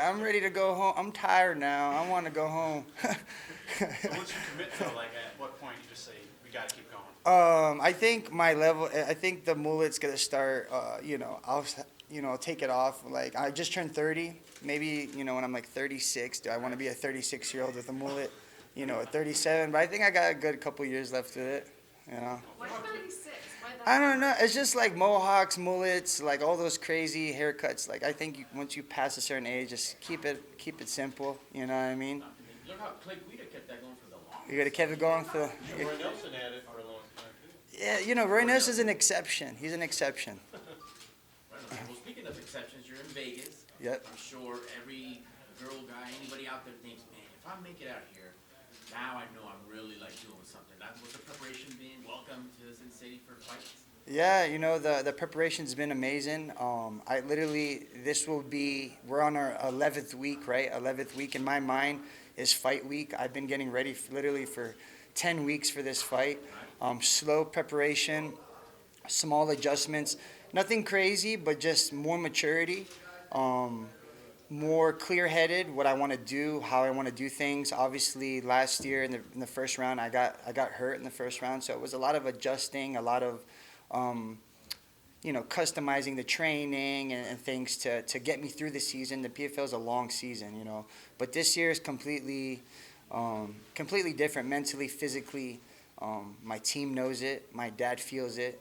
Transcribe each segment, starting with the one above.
I'm ready to go home. I'm tired now. I want to go home. So once you commit to, like, at what point you just say, we got to keep going? I think my level. I think the mullet's gonna start. I'll take it off. Like I just turned 30. Maybe when I'm like 36. Do I want to be a 36-year-old with a mullet? At 37. But I think I got a good couple years left with it. You know. Why 36? Why that I don't number? know. It's just like mohawks, mullets, like all those crazy haircuts. Like I think once you pass a certain age, just keep it simple. You know what I mean? Look how Clay Guida kept that going for the longest. You gotta keep it going for. Roy Nelson had it for a long time, too. Yeah, Roy Ness is an exception. He's an exception. Right on. Well, speaking of exceptions, you're in Vegas. Yep. I'm sure every girl, guy, anybody out there thinks, man, if I make it out here, now I know I'm really like doing something. That's what the preparation been. Welcome to Sin City for fights. Yeah, the preparation's been amazing. I literally we're on our 11th week, right? 11th week in my mind is fight week. I've been getting ready literally for 10 weeks for this fight. Slow preparation, small adjustments, nothing crazy, but just more maturity, more clear-headed. What I want to do, how I want to do things. Obviously, last year in the first round, I got hurt in the first round, so it was a lot of adjusting, a lot of customizing the training and things to get me through the season. The PFL is a long season, but this year is completely different mentally, physically. My team knows it. My dad feels it.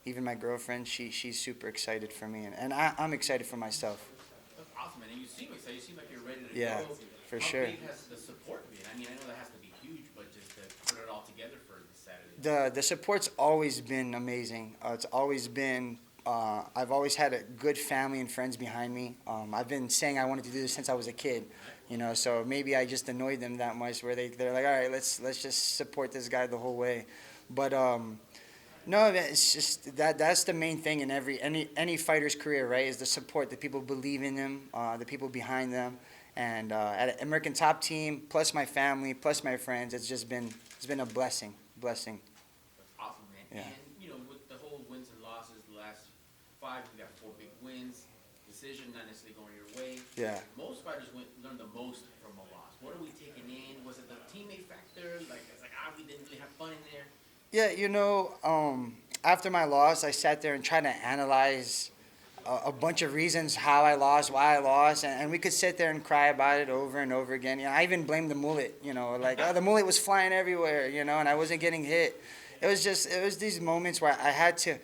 Even my girlfriend, she's super excited for me, and I'm excited for myself. That's awesome, man. And you seem excited. You seem like you're ready to Yeah, go. for How sure. big has the support been? I mean, I know that has to be huge, but just to put it all together for this Saturday. The support's always been amazing. It's always been. I've always had a good family and friends behind me. I've been saying I wanted to do this since I was a kid, So maybe I just annoyed them that much, where they're like, all right, let's just support this guy the whole way. But no, it's just that's the main thing in any fighter's career, right? Is the support, the people believe in them, the people behind them, and at American Top Team, plus my family, plus my friends, it's been a blessing. That's awesome, man. Yeah. And with the whole wins and losses, the last five, we got four big wins. Decision not necessarily going your way. Yeah. Most fighters learn the most from a loss. What are we taking in? Was it the teammate factor? Like it's like we didn't really have fun in there. Yeah, after my loss, I sat there and tried to analyze a bunch of reasons how I lost, why I lost, and we could sit there and cry about it over and over again. I even blamed the mullet, like, the mullet was flying everywhere, and I wasn't getting hit. It was these moments where I had to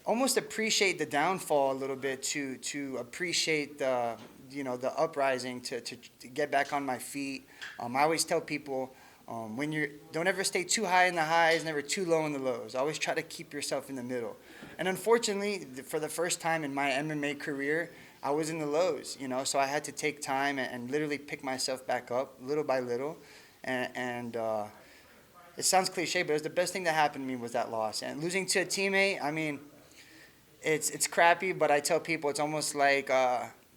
almost appreciate the downfall a little bit to appreciate the uprising, to get back on my feet. I always tell people, don't ever stay too high in the highs, never too low in the lows. Always try to keep yourself in the middle. And unfortunately, for the first time in my MMA career, I was in the lows, so I had to take time and literally pick myself back up little by little. And it sounds cliche, but it was the best thing that happened to me was that loss. And losing to a teammate, I mean, it's crappy, but I tell people it's almost like,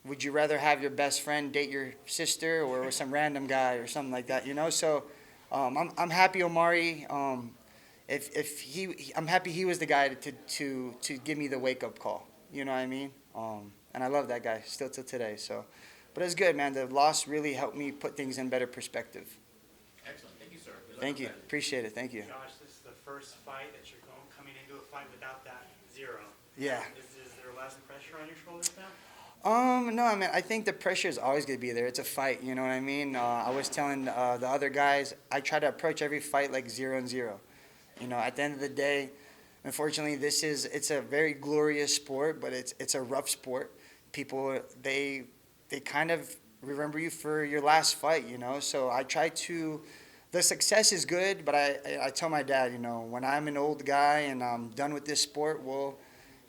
would you rather have your best friend date your sister or some random guy or something like that, So I'm happy Omari. I'm happy he was the guy to give me the wake up call. You know what I mean? And I love that guy still till today. So, but it's good, man. The loss really helped me put things in better perspective. Excellent. Thank you, sir. Good luck Thank on you. Saturday. Appreciate it. Thank you. Josh, this is the first fight that you're coming into a fight without that zero. Yeah. Is there less pressure on your shoulders now? No, I mean, I think the pressure is always going to be there. It's a fight, you know what I mean? I was telling the other guys, I try to approach every fight like 0-0. At the end of the day, unfortunately, it's a very glorious sport, but it's a rough sport. People, they kind of remember you for your last fight, So I try to, the success is good, but I tell my dad, when I'm an old guy and I'm done with this sport, we'll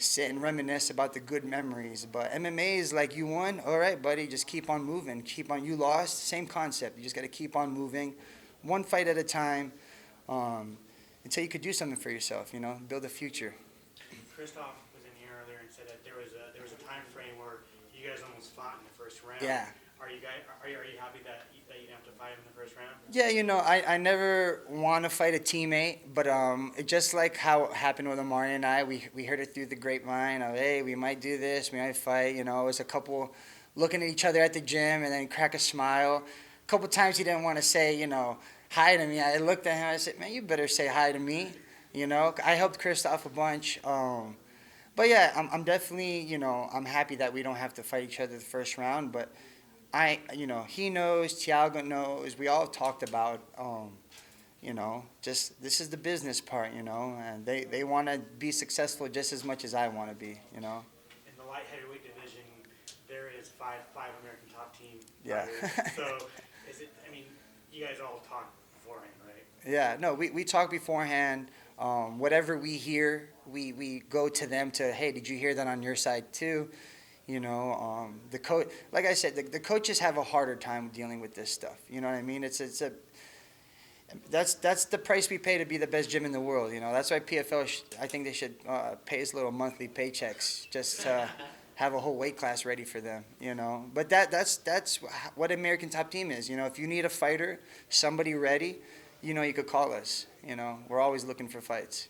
sit and reminisce about the good memories. But MMA is like, you won, all right, buddy, just keep on moving. You lost, same concept. You just got to keep on moving, one fight at a time, until you could do something for yourself, build a future. Christoph was in here earlier and said that there was a time frame where you guys almost fought in the first round. Yeah. Are you happy that you didn't have to fight him in the first round? Yeah, I never want to fight a teammate, but it just like how it happened with Amari and I, we heard it through the grapevine of, hey, we might do this, we might fight. It was a couple looking at each other at the gym and then crack a smile. A couple times he didn't want to say, hi to me. I looked at him. I said, man, you better say hi to me. I helped Kristoff a bunch. But yeah, I'm definitely, I'm happy that we don't have to fight each other the first round. But he knows, Thiago knows. We all talked about, just this is the business part, and they want to be successful just as much as I want to be. In the light heavyweight division, there is five American top team Yeah. fighters. So you guys all talk beforehand, right? Yeah, no, we talk beforehand. Whatever we hear, we go to them to, hey, did you hear that on your side too? The coach, like I said, the coaches have a harder time dealing with this stuff. You know what I mean? That's the price we pay to be the best gym in the world. That's why PFL, I think they should pay us little monthly paychecks just to have a whole weight class ready for them. But that's what American Top Team is. If you need a fighter, somebody ready, you could call us. We're always looking for fights.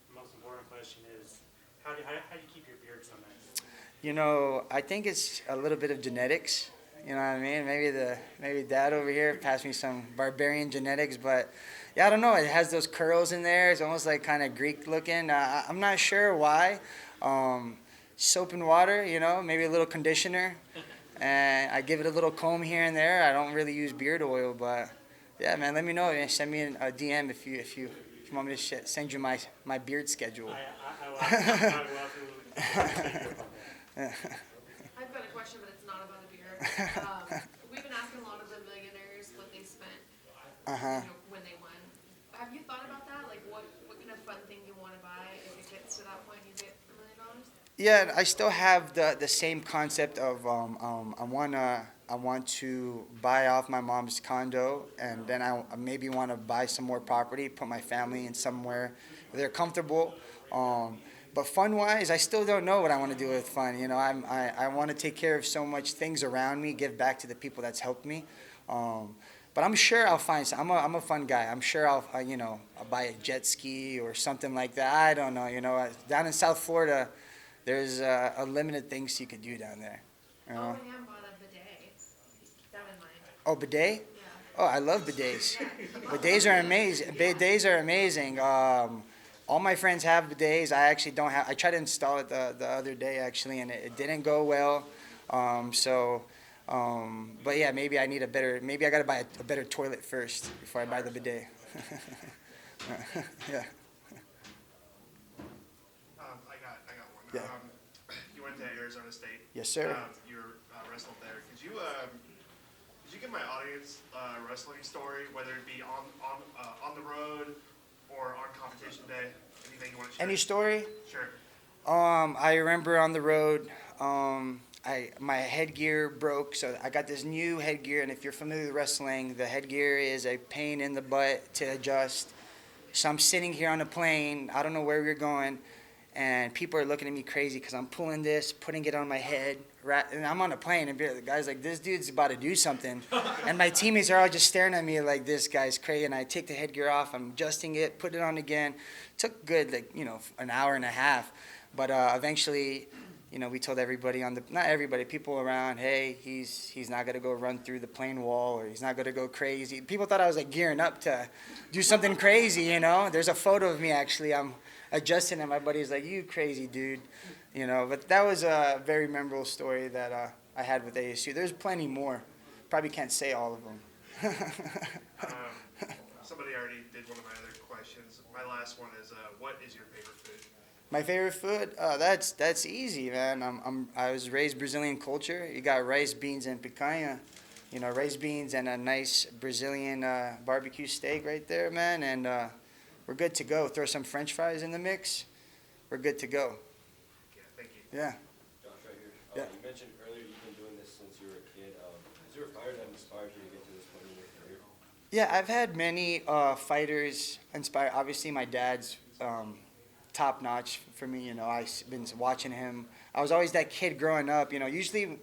The most important question is, how do you keep your beard so nice? I think it's a little bit of genetics. You know what I mean? Maybe Dad over here passed me some barbarian genetics, but yeah, I don't know. It has those curls in there. It's almost like kind of Greek looking. I'm not sure why. Soap and water, maybe a little conditioner, and I give it a little comb here and there. I don't really use beard oil, but yeah, man, let me know. Send me a DM if you want me to send you my beard schedule. I will have to. I've got a question, but it's not about a beard. We've been asking a lot of the millionaires what they spent when they won. Have you thought about that? Like, what kind of fun thing you want to buy if it gets to that point you get $1 million? Yeah, I still have the same concept of I want to buy off my mom's condo, and then I maybe want to buy some more property, put my family in somewhere where they're comfortable. But fun-wise, I still don't know what I want to do with fun. I want to take care of so much things around me, give back to the people that's helped me. But I'm sure I'll find some. I'm a fun guy. I'm sure I'll buy a jet ski or something like that. I don't know. Down in South Florida, there's unlimited things you could do down there. Oh, and I bought a bidet. Keep that in mind. Oh, bidet? Yeah. Oh, I love bidets. Bidets are amazing. Bidets are amazing. All my friends have bidets. I actually don't have. I tried to install it the other day actually, and it didn't go well. But yeah, maybe I need a better. Maybe I gotta buy a better toilet first before I buy the bidet. Yeah. I got one. Yeah. You went to Arizona State. Yes, sir. You wrestled there. Could you give my audience a wrestling story, whether it be on the road or on competition day? Anything you want to share? Any story? Sure. I remember on the road, my headgear broke, so I got this new headgear, and if you're familiar with wrestling, the headgear is a pain in the butt to adjust. So I'm sitting here on a plane, I don't know where we're going, and people are looking at me crazy because I'm pulling this, putting it on my head, and I'm on a plane, and the guy's like, this dude's about to do something. And my teammates are all just staring at me like, this guy's crazy, and I take the headgear off, I'm adjusting it, put it on again. Took good, an hour and a half, but eventually, we told everybody not everybody, people around, hey, he's not gonna go run through the plane wall, or he's not gonna go crazy. People thought I was gearing up to do something crazy, There's a photo of me actually. I'm adjusting, and my buddy's like, "You crazy dude," But that was a very memorable story that I had with ASU. There's plenty more. Probably can't say all of them. Somebody already did one of my other questions. My last one is, what is your favorite food? My favorite food? That's easy, man. I was raised Brazilian culture. You got rice, beans, and picanha. Rice, beans, and a nice Brazilian barbecue steak right there, man. And we're good to go. Throw some French fries in the mix. We're good to go. Yeah, thank you. Yeah. Josh, right here. Yeah. You mentioned earlier you've been doing this since you were a kid. Is there a fighter that inspired you to get to this point in your career? Yeah, I've had many fighters inspire. Obviously, my dad's top notch for me. I've been watching him. I was always that kid growing up. Usually,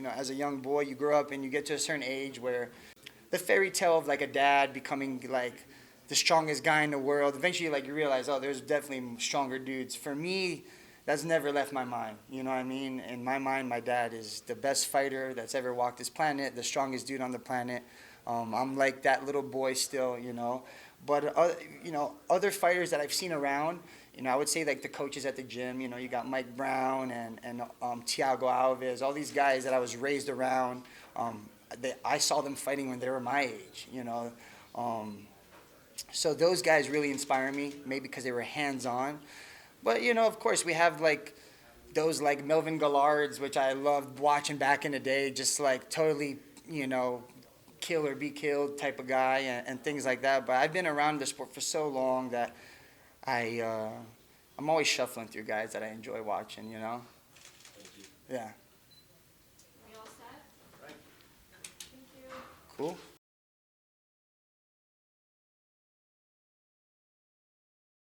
as a young boy, you grow up and you get to a certain age where the fairy tale of a dad becoming the strongest guy in the world. Eventually, you realize, oh, there's definitely stronger dudes. For me, that's never left my mind. You know what I mean? In my mind, my dad is the best fighter that's ever walked this planet, the strongest dude on the planet. I'm like that little boy still, you know. But other fighters that I've seen around, I would say like the coaches at the gym. You got Mike Brown and Thiago Alves, all these guys that I was raised around. I saw them fighting when they were my age. So those guys really inspire me, maybe because they were hands-on. But of course, we have like those like Melvin Gallards, which I loved watching back in the day, just like totally, kill or be killed type of guy and things like that. But I've been around the sport for so long that I'm always shuffling through guys that I enjoy watching. Thank you. Yeah. We all set? Right. Thank you. Cool.